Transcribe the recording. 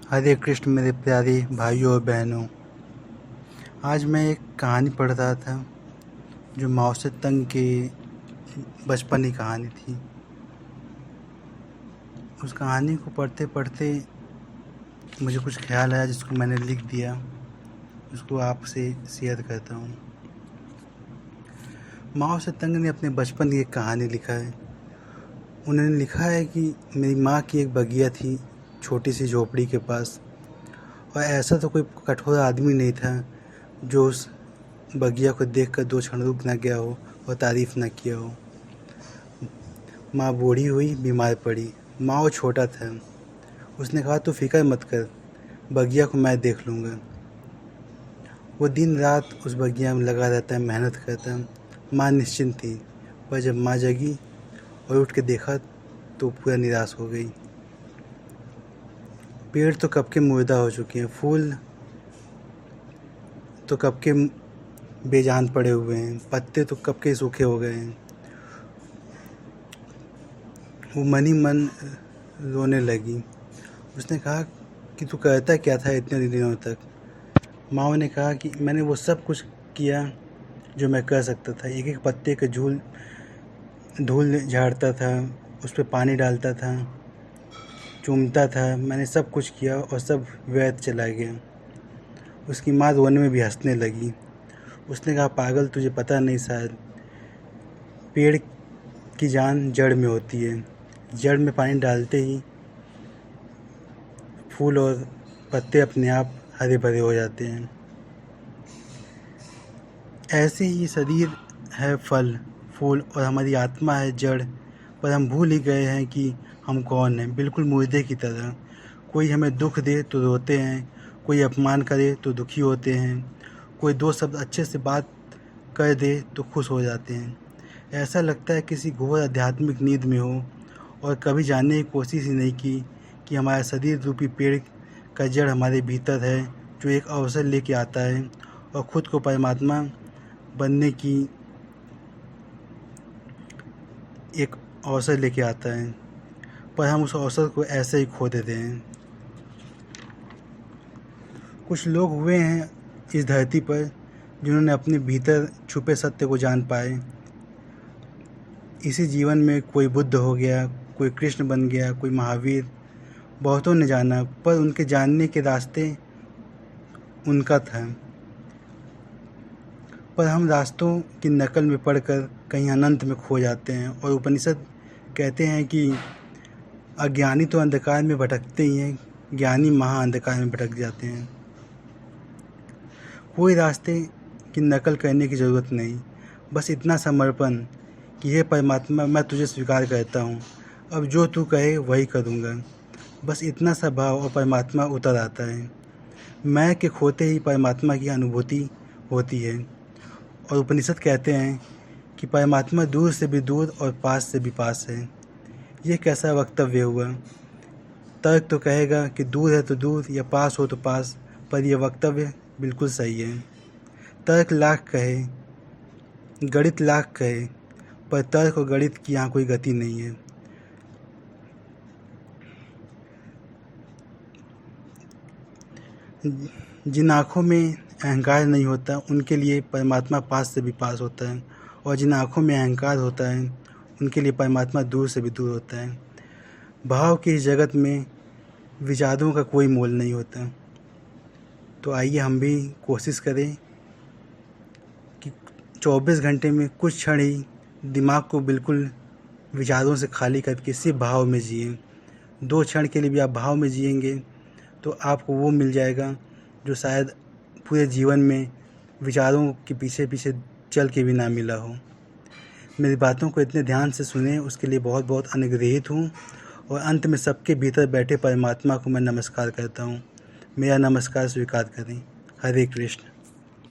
हरे कृष्ण मेरे प्यारे भाइयों और बहनों। आज मैं एक कहानी पढ़ रहा था जो माओ से तंग की बचपन की कहानी थी। उस कहानी को पढ़ते पढ़ते मुझे कुछ ख्याल आया जिसको मैंने लिख दिया, उसको आपसे शेयर करता हूँ। माओ से तंग ने अपने बचपन की एक कहानी लिखा है। उन्होंने लिखा है कि मेरी माँ की एक बगिया थी छोटी सी झोपड़ी के पास, और ऐसा तो कोई कठोर आदमी नहीं था जो उस बगिया को देखकर दो क्षण रुक न गया हो और तारीफ़ न किया हो। माँ बूढ़ी हुई, बीमार पड़ी। माँ वो छोटा था। उसने कहा, तू फिक्र मत कर, बगिया को मैं देख लूँगा। वो दिन रात उस बगिया में लगा रहता है, मेहनत करता है। माँ निश्चिंत थी, पर जब माँ जगी और उठ के देखा तो पूरा निराश हो गई। पेड़ तो कब के मुर्दा हो चुके हैं, फूल तो कब के बेजान पड़े हुए हैं, पत्ते तो कब के सूखे हो गए हैं। वो मन ही मन रोने लगी। उसने कहा कि तू करता क्या था इतने दिनों तक। माँ ने कहा कि मैंने वो सब कुछ किया जो मैं कर सकता था। एक एक पत्ते के धूल झाड़ता था, उस पर पानी डालता था, चूमता था। मैंने सब कुछ किया और सब व्यर्थ चला गया। उसकी माँ रोने में भी हंसने लगी। उसने कहा, पागल, तुझे पता नहीं शायद, पेड़ की जान जड़ में होती है। जड़ में पानी डालते ही फूल और पत्ते अपने आप हरे भरे हो जाते हैं। ऐसे ही शरीर है फल फूल और हमारी आत्मा है जड़, पर हम भूल ही गए हैं कि हम कौन हैं, बिल्कुल मुर्दे की तरह। कोई हमें दुख दे तो रोते हैं, कोई अपमान करे तो दुखी होते हैं, कोई दो शब्द अच्छे से बात कर दे तो खुश हो जाते हैं। ऐसा लगता है किसी घोर आध्यात्मिक नींद में हो और कभी जानने की कोशिश ही नहीं की कि हमारा शरीर रूपी पेड़ का जड़ हमारे भीतर है, जो एक अवसर लेके आता है और ख़ुद को परमात्मा बनने की एक अवसर लेके आता है, पर हम उस अवसर को ऐसे ही खो देते हैं। कुछ लोग हुए हैं इस धरती पर जिन्होंने अपने भीतर छुपे सत्य को जान पाए। इसी जीवन में कोई बुद्ध हो गया, कोई कृष्ण बन गया, कोई महावीर, बहुतों ने जाना, पर उनके जानने के रास्ते उनका था। पर हम रास्तों की नकल में पढ़कर कहीं अनंत में खो जाते हैं। और उपनिषद कहते हैं कि अज्ञानी तो अंधकार में भटकते ही हैं, ज्ञानी महा अंधकार में भटक जाते हैं। कोई रास्ते की नकल करने की ज़रूरत नहीं, बस इतना समर्पण कि हे परमात्मा, मैं तुझे स्वीकार करता हूँ, अब जो तू कहे वही करूँगा। बस इतना सा भाव और परमात्मा उतर आता है। मैं के खोते ही परमात्मा की अनुभूति होती है। और उपनिषद कहते हैं कि परमात्मा दूर से भी दूर और पास से भी पास है। ये कैसा वक्तव्य हुआ? तर्क तो कहेगा कि दूर है तो दूर या पास हो तो पास, पर यह वक्तव्य बिल्कुल सही है। तर्क लाख कहे, गणित लाख कहे, पर तर्क और गणित की यहाँ कोई गति नहीं है। जिन आँखों में अहंकार नहीं होता उनके लिए परमात्मा पास से भी पास होता है, और जिन आँखों में अहंकार होता है उनके लिए परमात्मा दूर से भी दूर होता है। भाव के इस जगत में विचारों का कोई मोल नहीं होता। तो आइए हम भी कोशिश करें कि 24 घंटे में कुछ क्षण ही दिमाग को बिल्कुल विचारों से खाली करके सिर्फ भाव में जिए। 2 क्षण के लिए भी आप भाव में जिएंगे तो आपको वो मिल जाएगा जो शायद पूरे जीवन में विचारों के पीछे पीछे चल के भी ना मिला हो। मेरी बातों को इतने ध्यान से सुने उसके लिए बहुत बहुत अनुग्रहित हूँ। और अंत में सबके भीतर बैठे परमात्मा को मैं नमस्कार करता हूँ। मेरा नमस्कार स्वीकार करें। हरे कृष्ण।